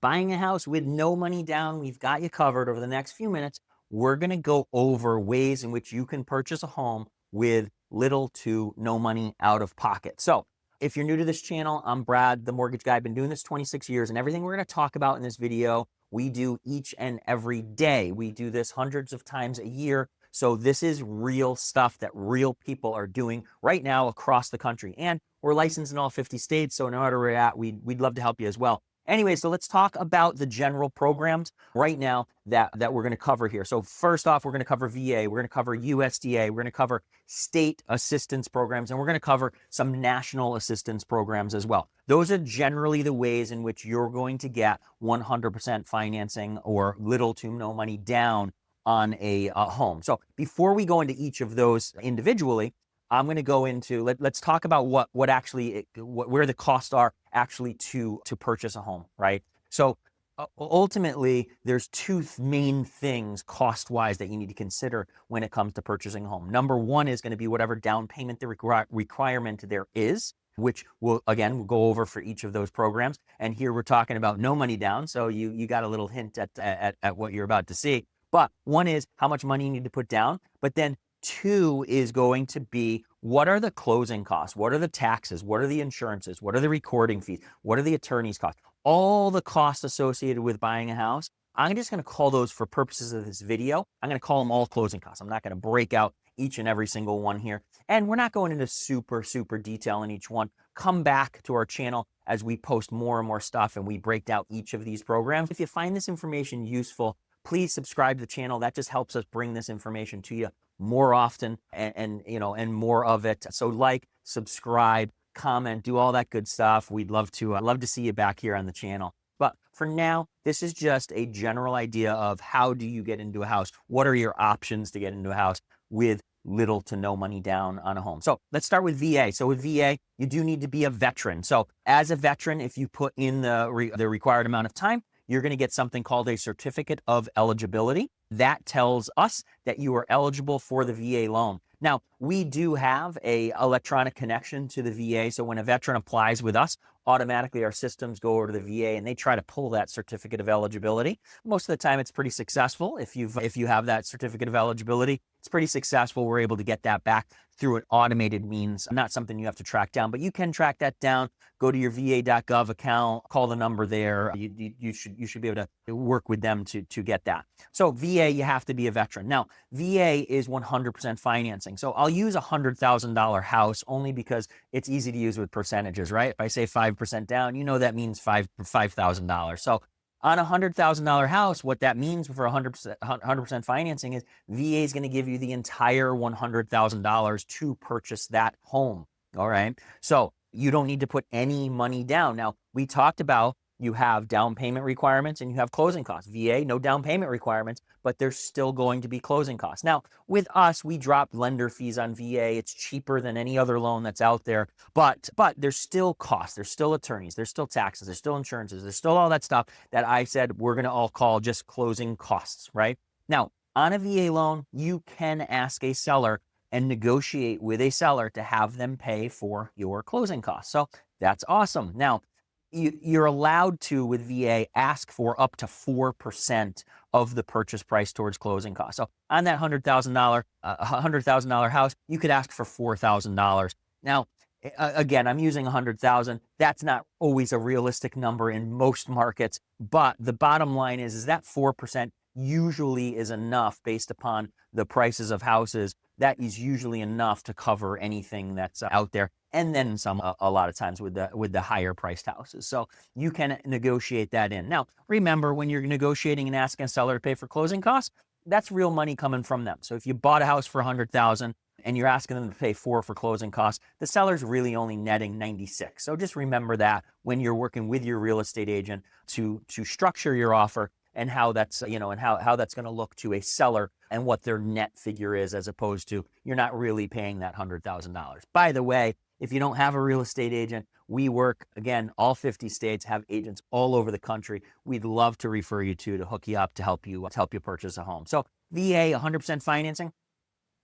buying a house with no money down. We've got you covered. Over the next few minutes, we're going to go over ways in which you can purchase a home with little to no money out of pocket. So if you're new to this channel, I'm Brad, the mortgage guy. I've been doing this 26 years, and everything we're going to talk about in this video, we do each and every day. We do this hundreds of times a year. So this is real stuff that real people are doing right now across the country. And we're licensed in all 50 states, so no matter where you're at, we'd love to help you as well. Anyway, so let's talk about the general programs right now that we're going to cover here. So first off, we're going to cover VA, we're going to cover USDA, we're going to cover state assistance programs, and we're going to cover some national assistance programs as well. Those are generally the ways in which you're going to get 100% financing or little to no money down on a home. So before we go into each of those individually, I'm going to go into, let's talk about where the costs are actually to purchase a home, right? So ultimately, there's two main things cost-wise that you need to consider when it comes to purchasing a home. Number one is going to be whatever down payment the requirement there is, which we'll go over for each of those programs. And here we're talking about no money down, so you got a little hint at what you're about to see. But one is how much money you need to put down, but then two is going to be, what are the closing costs? What are the taxes? What are the insurances? What are the recording fees? What are the attorney's costs? All the costs associated with buying a house. I'm just going to call those, for purposes of this video, I'm going to call them all closing costs. I'm not going to break out each and every single one here. And we're not going into super detail in each one. Come back to our channel as we post more and more stuff and we break out each of these programs. If you find this information useful, please subscribe to the channel. That just helps us bring this information to you more often and more of it. So like, subscribe, comment, do all that good stuff. We'd love to see you back here on the channel. But for now, this is just a general idea of how do you get into a house? What are your options to get into a house with little to no money down on a home? So let's start with VA. So with VA, you do need to be a veteran. So as a veteran, if you put in the required amount of time, you're going to get something called a certificate of eligibility. That tells us that you are eligible for the VA loan. Now, we do have a electronic connection to the VA. So when a veteran applies with us, automatically our systems go over to the VA and they try to pull that certificate of eligibility. Most of the time it's pretty successful. If you have that certificate of eligibility, it's pretty successful. We're able to get that back through an automated means, not something you have to track down, but you can track that down. Go to your va.gov account, call the number there. You should be able to work with them to get that. So VA, you have to be a veteran. Now, VA is 100% financing. So I'll use a $100,000 house only because it's easy to use with percentages, right? If I say 5% down, that means $5,000. So on a $100,000 house, what that means for 100% financing is VA is going to give you the entire $100,000 to purchase that home. All right. So you don't need to put any money down. Now, we talked about you have down payment requirements and you have closing costs. VA, no down payment requirements, but there's still going to be closing costs. Now, with us, we drop lender fees on VA. It's cheaper than any other loan that's out there, but there's still costs. There's still attorneys. There's still taxes. There's still insurances. There's still all that stuff that I said we're going to all call just closing costs, right? Now, on a VA loan, you can ask a seller and negotiate with a seller to have them pay for your closing costs. So that's awesome. Now, you're allowed to, with VA, ask for up to 4% of the purchase price towards closing costs. So on that $100,000 house, you could ask for $4,000. Now, again, I'm using 100,000. That's not always a realistic number in most markets, but the bottom line is that 4% usually is enough based upon the prices of houses. That is usually enough to cover anything that's out there. And then some, a lot of times with the higher priced houses. So you can negotiate that in. Now, remember, when you're negotiating and asking a seller to pay for closing costs, that's real money coming from them. So if you bought a house for 100,000 and you're asking them to pay 4 for closing costs, the seller's really only netting 96. So just remember that when you're working with your real estate agent to structure your offer and how that's, and how that's going to look to a seller and what their net figure is, as opposed to you're not really paying that $100,000. By the way, if you don't have a real estate agent, we work, again, all 50 states, have agents all over the country. We'd love to refer you to hook you up to help you purchase a home. So VA, 100% financing,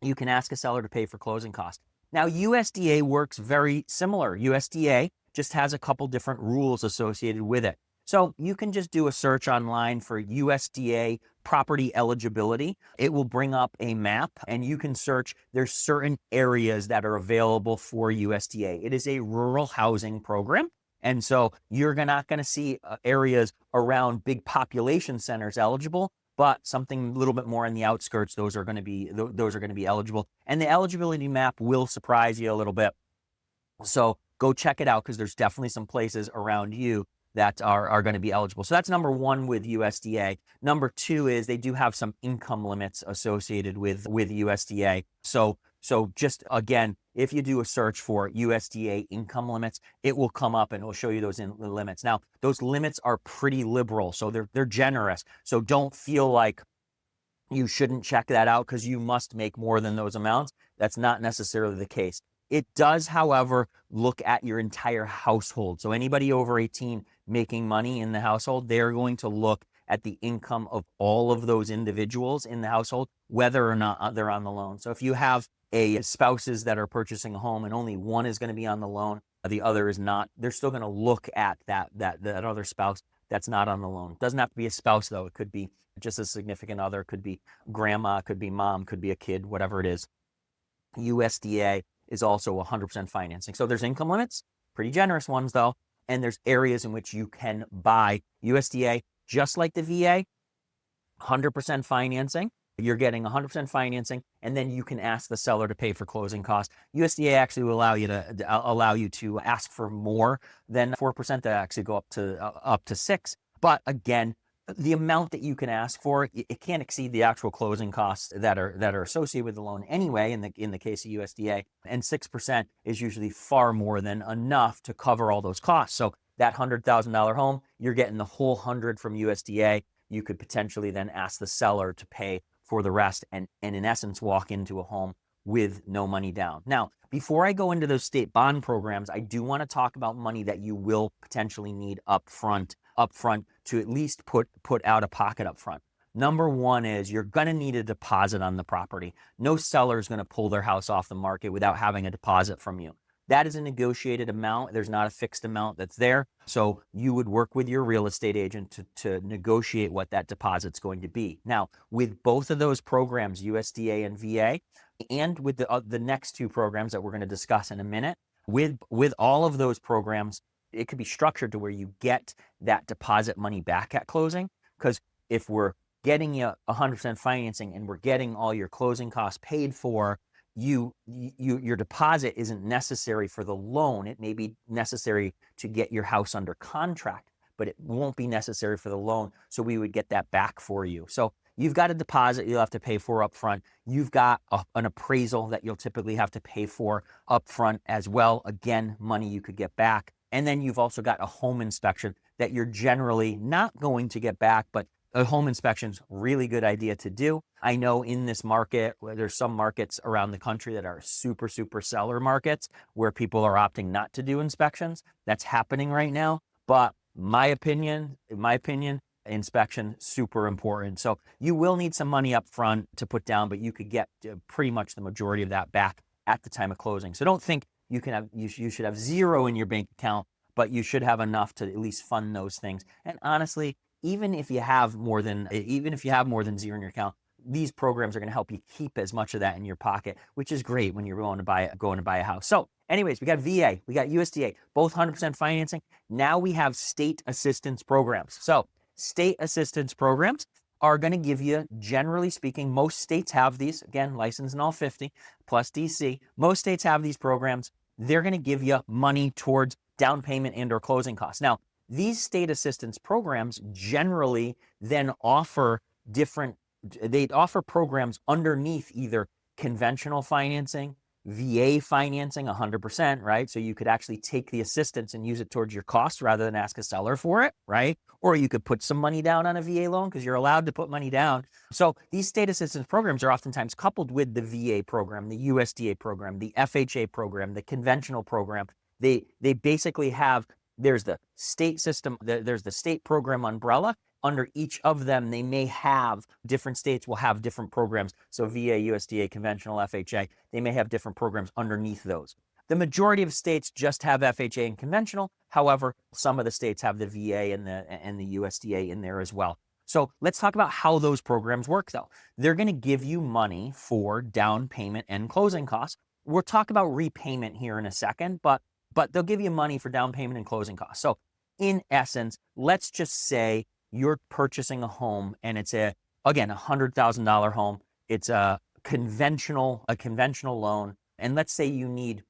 you can ask a seller to pay for closing costs. Now, USDA works very similar. USDA just has a couple different rules associated with it. So you can just do a search online for USDA property eligibility. It will bring up a map and you can search. There's certain areas that are available for USDA. It is a rural housing program. And so you're not going to see areas around big population centers eligible, but something a little bit more in the outskirts, those are going to be eligible. And the eligibility map will surprise you a little bit. So go check it out because there's definitely some places around you that are going to be eligible. So that's number one with USDA. Number two is they do have some income limits associated with USDA. So just again, if you do a search for USDA income limits, it will come up and it will show you those limits. Now, those limits are pretty liberal, so they're generous. So don't feel like you shouldn't check that out because you must make more than those amounts. That's not necessarily the case. It does, however, look at your entire household. So anybody over 18 making money in the household, they're going to look at the income of all of those individuals in the household, whether or not they're on the loan. So if you have spouses that are purchasing a home and only one is going to be on the loan, the other is not, they're still going to look at that other spouse that's not on the loan. It doesn't have to be a spouse, though. It could be just a significant other, it could be grandma, could be mom, could be a kid, whatever it is. USDA is also 100% financing. So there's income limits, pretty generous ones though, and there's areas in which you can buy. USDA, just like the VA, 100% financing. You're getting 100% financing, and then you can ask the seller to pay for closing costs. USDA actually will allow you to ask for more than 4%. That actually go up to 6%. But again, the amount that you can ask for, it can't exceed the actual closing costs that are associated with the loan anyway. In the case of USDA, and 6% is usually far more than enough to cover all those costs. So that $100,000 home, you're getting the whole 100 from USDA. You could potentially then ask the seller to pay for the rest, and in essence walk into a home with no money down. Now, before I go into those state bond programs, I do want to talk about money that you will potentially need upfront to at least put out of pocket upfront. Number one is you're going to need a deposit on the property. No seller is going to pull their house off the market without having a deposit from you. That is a negotiated amount. There's not a fixed amount that's there. So you would work with your real estate agent to negotiate what that deposit's going to be. Now, with both of those programs, USDA and VA, and with the next two programs that we're going to discuss in a minute, with all of those programs, it could be structured to where you get that deposit money back at closing. Because if we're getting you 100% financing and we're getting all your closing costs paid for, your deposit isn't necessary for the loan. It may be necessary to get your house under contract, but it won't be necessary for the loan. So we would get that back for you. So you've got a deposit you'll have to pay for upfront. You've got an appraisal that you'll typically have to pay for upfront as well. Again, money you could get back. And then you've also got a home inspection that you're generally not going to get back, but a home inspection's really good idea to do. I know in this market, where there's some markets around the country that are super seller markets where people are opting not to do inspections. That's happening right now. But in my opinion, inspection super important. So you will need some money up front to put down, but you could get pretty much the majority of that back at the time of closing. So don't think you should have zero in your bank account, but you should have enough to at least fund those things. And honestly, even if you have more than zero in your account, these programs are going to help you keep as much of that in your pocket, which is great when you're going to buy a house. So anyways, we got VA, we got USDA, both 100% financing. Now we have state assistance programs. So state assistance programs are going to give you, generally speaking, most states have these, again, licensed in all 50 plus DC. Most states have these programs. They're going to give you money towards down payment and or closing costs. Now, these state assistance programs generally then offer programs underneath either conventional financing, VA financing 100%, right? So you could actually take the assistance and use it towards your costs rather than ask a seller for it, right? Or you could put some money down on a VA loan because you're allowed to put money down. So these state assistance programs are oftentimes coupled with the VA program, the USDA program, the FHA program, the conventional program. They basically have, there's the state system, there's the state program umbrella. Under each of them, they may have, different states will have different programs. So VA, USDA, conventional, FHA, they may have different programs underneath those. The majority of states just have FHA and conventional. However, some of the states have the VA and the USDA in there as well. So let's talk about how those programs work though. They're going to give you money for down payment and closing costs. We'll talk about repayment here in a second, but they'll give you money for down payment and closing costs. So in essence, let's just say you're purchasing a home and it's again, $100,000 home. It's a conventional loan. And let's say you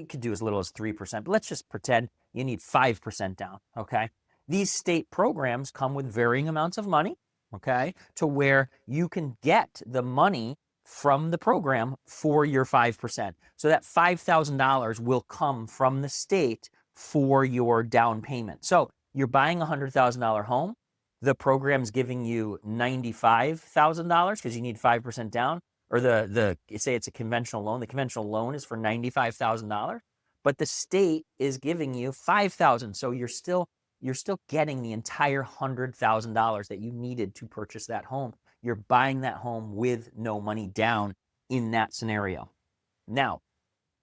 could do as little as 3%, but let's just pretend you need 5% down, okay? These state programs come with varying amounts of money, okay, to where you can get the money from the program for your 5%. So that $5,000 will come from the state for your down payment. So you're buying a $100,000 home. The program's giving you $95,000 because you need 5% down, or say it's a conventional loan. The conventional loan is for $95,000, but the state is giving you $5,000. So you're still getting the entire $100,000 that you needed to purchase that home. You're buying that home with no money down in that scenario. Now,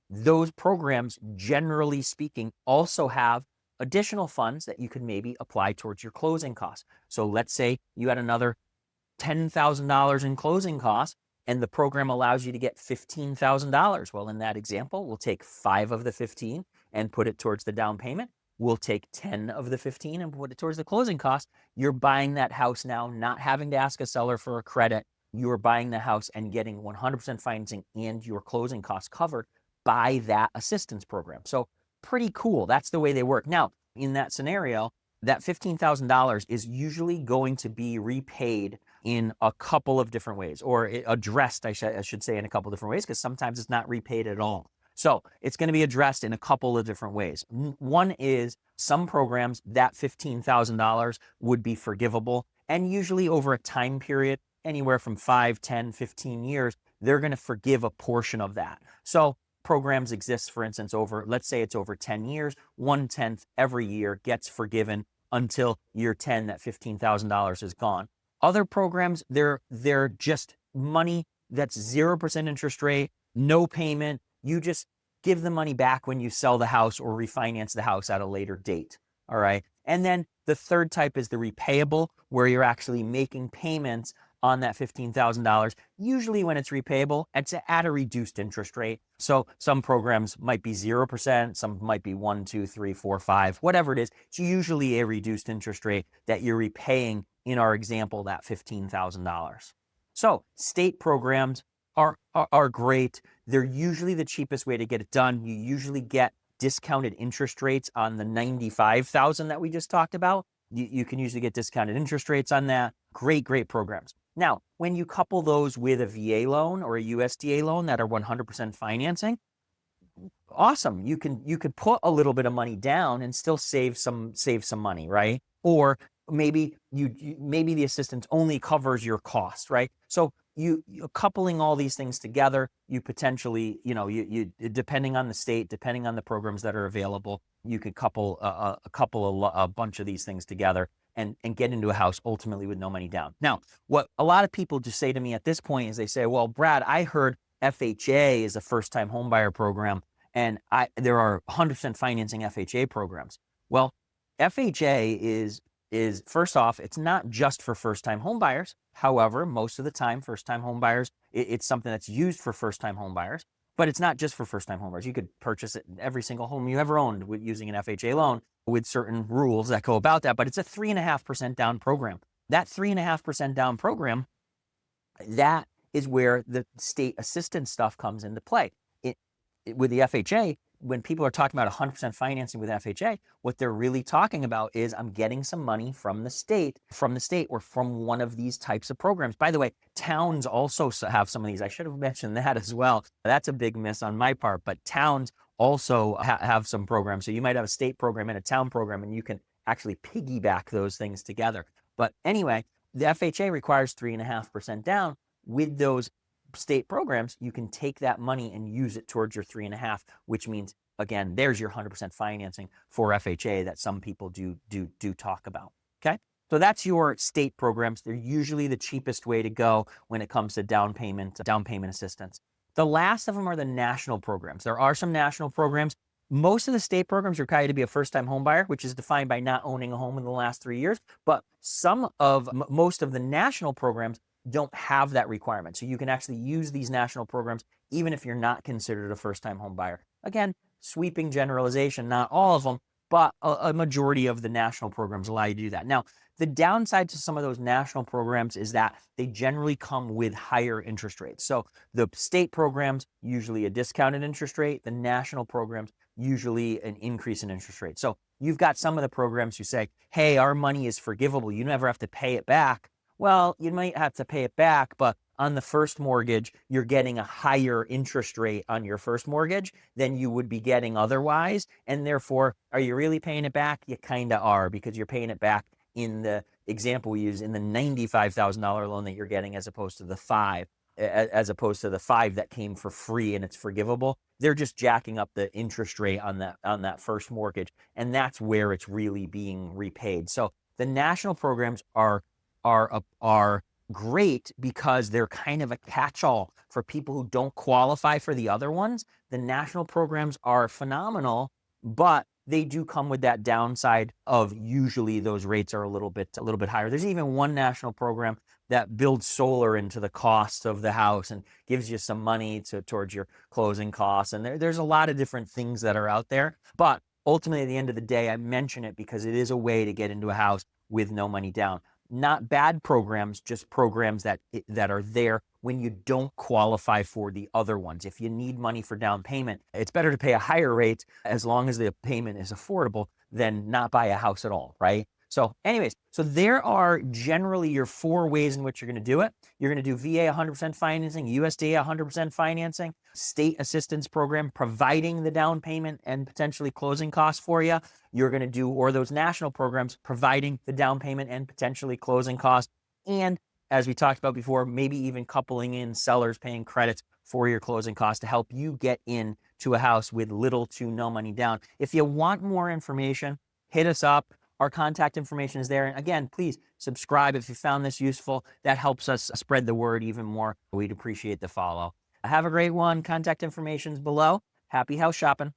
those programs, generally speaking, also have additional funds that you could maybe apply towards your closing costs. So let's say you had another $10,000 in closing costs and the program allows you to get $15,000. Well, in that example, we'll take 5 of the 15 and put it towards the down payment. We'll take 10 of the 15 and put it towards the closing costs. You're buying that house now, not having to ask a seller for a credit. You're buying the house and getting 100% financing and your closing costs covered by that assistance program. So pretty cool. That's the way they work. Now, in that scenario, that $15,000 is usually going to be repaid in a couple of different ways, or addressed, I should say, in a couple of different ways, because sometimes it's not repaid at all. So it's going to be addressed in a couple of different ways. One is some programs, that $15,000 would be forgivable, and usually over a time period, anywhere from 5, 10, 15 years, they're going to forgive a portion of that. So programs exist, for instance, let's say it's over 10 years, 1/10 every year gets forgiven until year 10, that $15,000 is gone. Other programs, they're just money that's 0% interest rate, no payment. You just give the money back when you sell the house or refinance the house at a later date. All right. And then the third type is the repayable, where you're actually making payments on that $15,000. Usually when it's repayable, it's at a reduced interest rate. So some programs might be 0%, some might be 1, 2, 3, 4, 5, whatever it is. It's usually a reduced interest rate that you're repaying, in our example, that $15,000. So state programs are great. They're usually the cheapest way to get it done. You usually get discounted interest rates on the $95,000 that we just talked about. You can usually get discounted interest rates on that. Great programs. Now, when you couple those with a VA loan or a USDA loan that are 100% financing, awesome. You can put a little bit of money down and still save some money, right? Or maybe maybe the assistance only covers your cost, right? So you coupling all these things together, you potentially, you depending on the state, depending on the programs that are available, you could couple a bunch of these things together and get into a house ultimately with no money down. Now, what a lot of people just say to me at this point is they say, well, Brad, I heard FHA is a first-time homebuyer program, and there are 100% financing FHA programs. Well, FHA is first off, it's not just for first-time homebuyers. However, most of the time, first-time homebuyers, it's something that's used for first-time homebuyers, but it's not just for first-time homebuyers. You could purchase it in every single home you ever owned using an FHA loan with certain rules that go about that, but it's a 3.5% down program. That 3.5% down program, that is where the state assistance stuff comes into play. With the FHA, when people are talking about 100% financing with FHA, what they're really talking about is I'm getting some money from the state or from one of these types of programs. By the way, towns also have some of these. I should have mentioned that as well. That's a big miss on my part, but towns also have some programs. So you might have a state program and a town program, and you can actually piggyback those things together. But anyway, the FHA requires 3.5% down. With those state programs, you can take that money and use it towards your 3.5, which means, again, there's your 100% financing for FHA that some people do talk about. Okay, so that's your state programs. They're usually the cheapest way to go when it comes to down payment assistance. The last of them are the national programs. There are some national programs. Most of the state programs require you to be a first-time home buyer, which is defined by not owning a home in the last 3 years. But most of the national programs don't have that requirement. So you can actually use these national programs even if you're not considered a first-time home buyer. Again, sweeping generalization, not all of them, but a majority of the national programs allow you to do that. Now, the downside to some of those national programs is that they generally come with higher interest rates. So the state programs, usually a discounted interest rate. The national programs, usually an increase in interest rate. So you've got some of the programs who say, hey, our money is forgivable. You never have to pay it back. Well, you might have to pay it back, but on the first mortgage, you're getting a higher interest rate on your first mortgage than you would be getting otherwise. And therefore, are you really paying it back? You kind of are, because you're paying it back in the example we use in the $95,000 loan that you're getting, as opposed to the five that came for free and it's forgivable. They're just jacking up the interest rate on that first mortgage, and that's where it's really being repaid. So the national programs are great because they're kind of a catch-all for people who don't qualify for the other ones. The national programs are phenomenal, but they do come with that downside of usually those rates are a little bit higher. There's even one national program that builds solar into the cost of the house and gives you some money towards your closing costs. And there's a lot of different things that are out there. But ultimately, at the end of the day, I mention it because it is a way to get into a house with no money down. Not bad programs, just programs that are there when you don't qualify for the other ones. If you need money for down payment, it's better to pay a higher rate as long as the payment is affordable than not buy a house at all, right? So anyways, so there are generally your 4 ways in which you're going to do it. You're going to do VA 100% financing, USDA 100% financing, state assistance program providing the down payment and potentially closing costs for you. You're going to do, or those national programs providing the down payment and potentially closing costs. And as we talked about before, maybe even coupling in sellers paying credits for your closing costs to help you get into a house with little to no money down. If you want more information, hit us up. Our contact information is there. And again, please subscribe if you found this useful. That helps us spread the word even more. We'd appreciate the follow. Have a great one. Contact information is below. Happy house shopping.